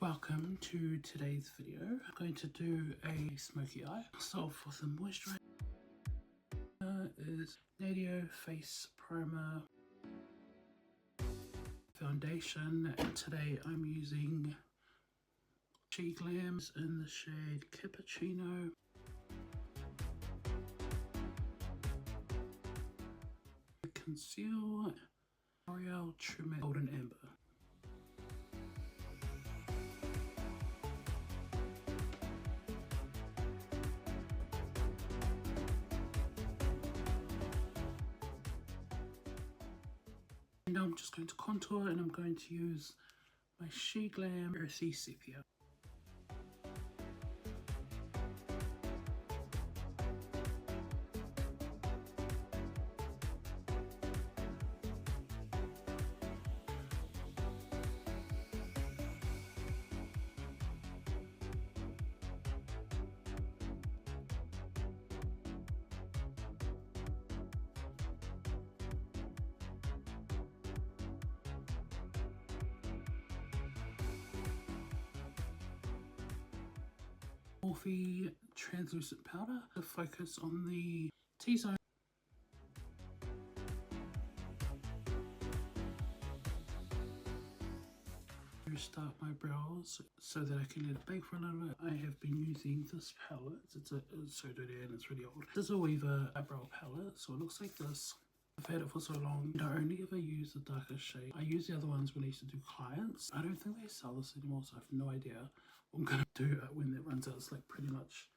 Welcome to today's video. I'm going to do a smoky eye. So for some moisturizer is Nadio Face Primer Foundation, and today I'm using Glam in the shade Cappuccino. Conceal L'Oreal True Matte Golden Amber. And now I'm just going to contour, and I'm going to use my Glam Earthy Sepia. Morphe translucent powder to focus on the T-zone. Start my brows so that I can let it bake for a little bit. I have been using this palette. It's so dirty and it's really old. This is a Weaver eyebrow palette, so it looks like this. I've had it for so long. I only ever use the darker shade. I use the other ones when I used to do clients. I don't think they sell this anymore, so I have no idea what I'm gonna do when that runs out. It's like pretty much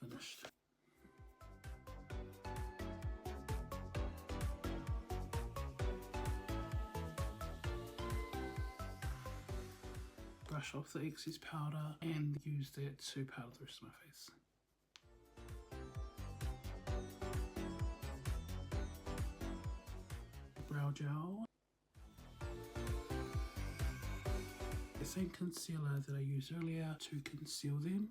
finished. Brush off the excess powder and use that to powder the rest of my face. Brow gel. The same concealer that I used earlier to conceal them.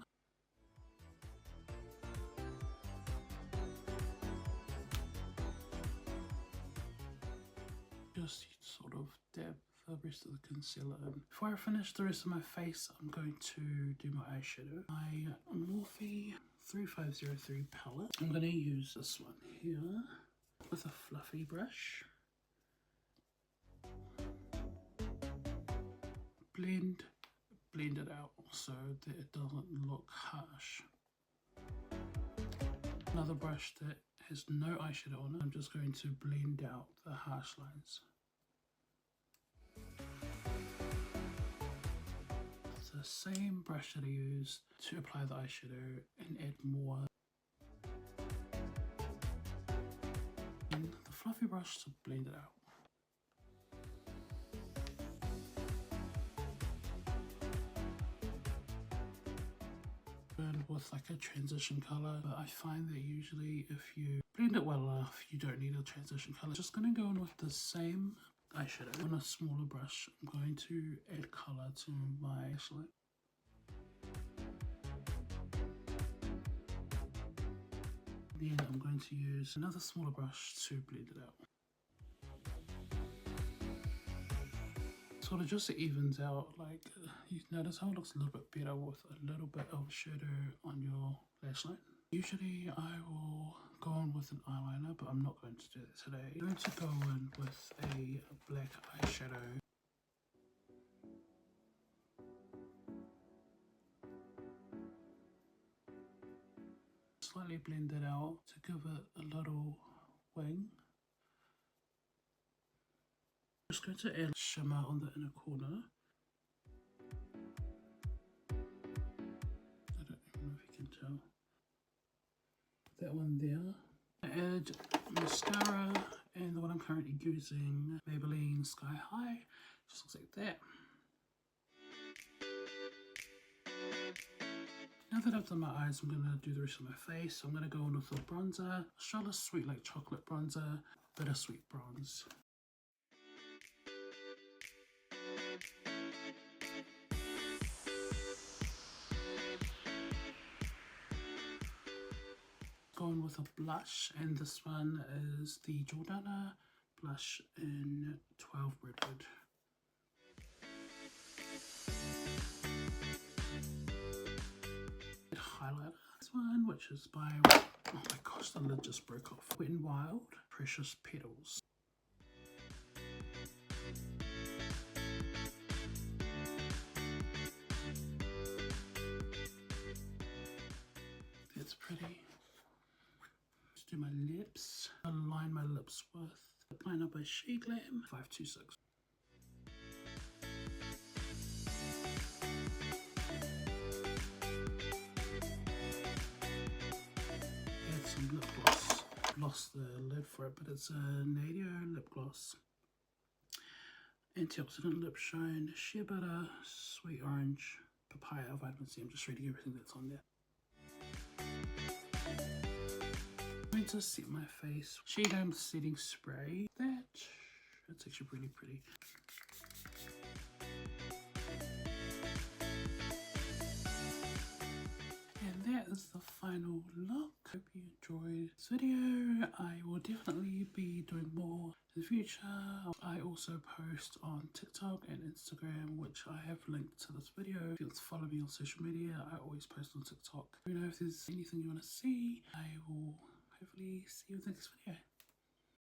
Just sort of dab the rest of the concealer in. Before I finish the rest of my face, I'm going to do my eyeshadow. My Morphe 3503 palette. I'm going to use this one here with a fluffy brush. Blend it out so that it doesn't look harsh. Another brush that has no eyeshadow on it. I'm just going to blend out the harsh lines. The same brush that I used to apply the eyeshadow and add more. And the fluffy brush to blend it out. With like a transition color, but I find that usually if you blend it well enough, you don't need a transition color. Just going to go in with the same eyeshadow on a smaller brush. I'm going to add color to my eyeshadow. Then I'm going to use another smaller brush to blend it out. Sort of just evens out, like you notice how it looks a little bit better with a little bit of shadow on your lash line. Usually I will go on with an eyeliner, but I'm not going to do that today. I'm going to go in with a black eyeshadow. Slightly blend it out to give it a little wing. Just going to add shimmer on the inner corner. I don't even know if you can tell. That one there. I add mascara, and the one I'm currently using, Maybelline Sky High. Just looks like that. Now that I've done my eyes, I'm going to do the rest of my face. So I'm going to go in with a bronzer, Charlotte Sweet Like Chocolate bronzer, Bittersweet bronze. Going with a blush, and this one is the Jordana blush in 12 Redwood. which is by, oh my gosh, the lid just broke off. Wet n Wild, Precious Petals. That's pretty. Let's do my lips. Align my lips with the liner by Glam 526. Add some lip gloss. Lost the lid for it, but it's a Nadio lip gloss. Antioxidant lip shine, shea butter, sweet orange, papaya, vitamin C. I'm just reading everything that's on there. I'm going to set my face. Glam setting spray. That's actually really pretty. And that is the final look. Hope you enjoyed this video. I will definitely be doing more in the future. I also post on TikTok and Instagram, which I have linked to this video. If you want to follow me on social media, I always post on TikTok. Let me know if there's anything you want to see. I will hopefully see you in the next video.